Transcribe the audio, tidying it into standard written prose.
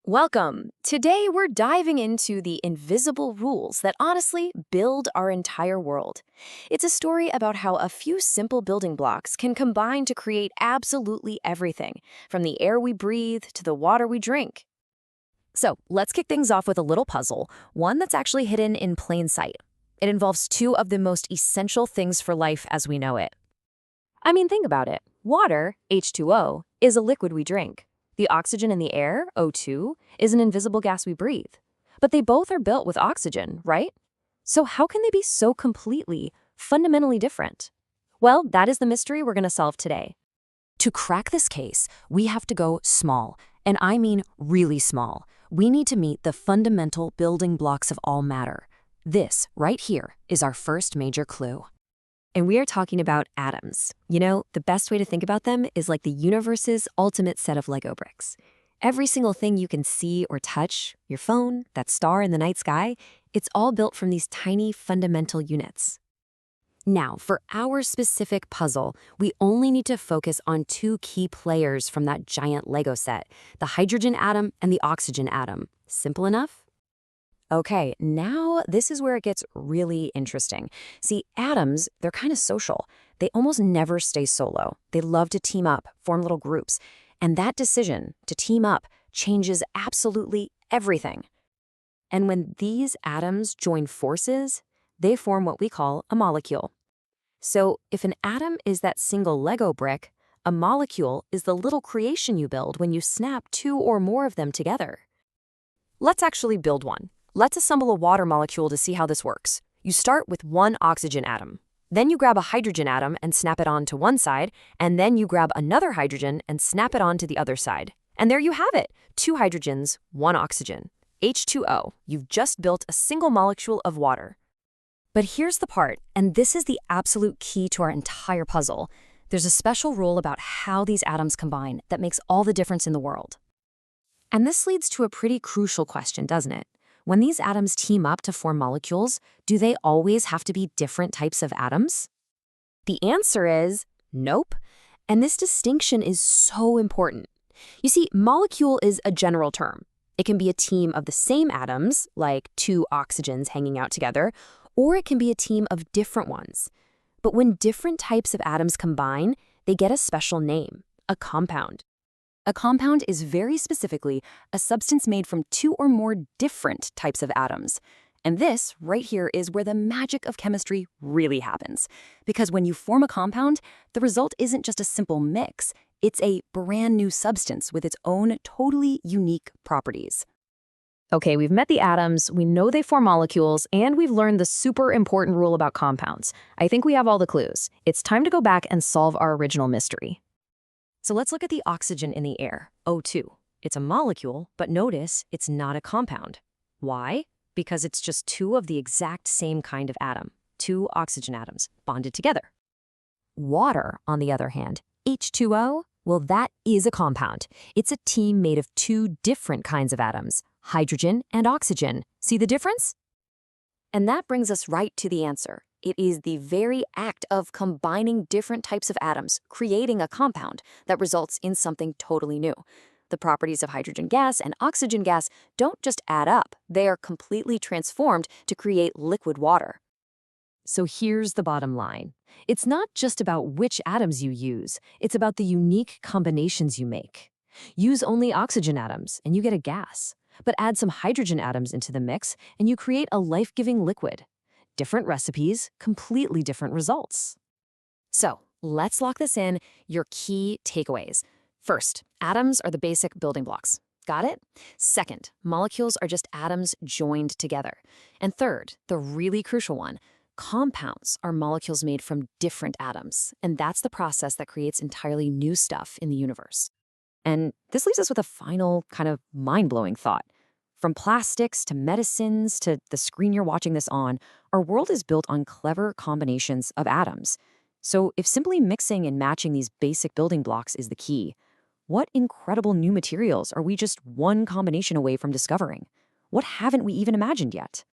Welcome! Today we're diving into the invisible rules that honestly build our entire world. It's a story about how a few simple building blocks can combine to create absolutely everything, from the air we breathe to the water we drink. So let's kick things off with a little puzzle, one that's actually hidden in plain sight. It involves two of the most essential things for life as we know it. I mean, think about it. Water, H2O, is a liquid we drink. The oxygen in the air, O2, is an invisible gas we breathe. But they both are built with oxygen, right? So how can they be so completely, fundamentally different? Well, that is the mystery we're going to solve today. To crack this case, we have to go small, and I mean really small. We need to meet the fundamental building blocks of all matter. This, right here, is our first major clue. And we are talking about atoms. You know, the best way to think about them is like the universe's ultimate set of Lego bricks. Every single thing you can see or touch, your phone, that star in the night sky, it's all built from these tiny fundamental units. Now, for our specific puzzle, we only need to focus on two key players from that giant Lego set, the hydrogen atom and the oxygen atom. Simple enough? Okay, now this is where it gets really interesting. See, atoms, they're kind of social. They almost never stay solo. They love to team up, form little groups. And that decision to team up changes absolutely everything. And when these atoms join forces, they form what we call a molecule. So if an atom is that single Lego brick, a molecule is the little creation you build when you snap two or more of them together. Let's actually build one. Let's assemble a water molecule to see how this works. You start with one oxygen atom. Then you grab a hydrogen atom and snap it on to one side, and then you grab another hydrogen and snap it on to the other side. And there you have it, two hydrogens, one oxygen. H2O, you've just built a single molecule of water. But here's the part, and this is the absolute key to our entire puzzle. There's a special rule about how these atoms combine that makes all the difference in the world. And this leads to a pretty crucial question, doesn't it? When these atoms team up to form molecules, do they always have to be different types of atoms? The answer is nope. And this distinction is so important. You see, molecule is a general term. It can be a team of the same atoms, like two oxygens hanging out together, or it can be a team of different ones. But when different types of atoms combine, they get a special name, a compound. A compound is very specifically a substance made from two or more different types of atoms. And this, right here, is where the magic of chemistry really happens. Because when you form a compound, the result isn't just a simple mix. It's a brand new substance with its own totally unique properties. Okay, we've met the atoms, we know they form molecules, and we've learned the super important rule about compounds. I think we have all the clues. It's time to go back and solve our original mystery. So let's look at the oxygen in the air, O2. It's a molecule, but notice it's not a compound. Why? Because it's just two of the exact same kind of atom, two oxygen atoms, bonded together. Water, on the other hand, H2O, well, that is a compound. It's a team made of two different kinds of atoms, hydrogen and oxygen. See the difference? And that brings us right to the answer. It is the very act of combining different types of atoms, creating a compound that results in something totally new. The properties of hydrogen gas and oxygen gas don't just add up, they are completely transformed to create liquid water. So here's the bottom line. It's not just about which atoms you use, it's about the unique combinations you make. Use only oxygen atoms and you get a gas, but add some hydrogen atoms into the mix and you create a life-giving liquid. Different recipes, completely different results. So let's lock this in, your key takeaways. First, atoms are the basic building blocks. Got it? Second, molecules are just atoms joined together. And third, the really crucial one, compounds are molecules made from different atoms. And that's the process that creates entirely new stuff in the universe. And this leaves us with a final kind of mind-blowing thought. From plastics to medicines to the screen you're watching this on, our world is built on clever combinations of atoms. So if simply mixing and matching these basic building blocks is the key, what incredible new materials are we just one combination away from discovering? What haven't we even imagined yet?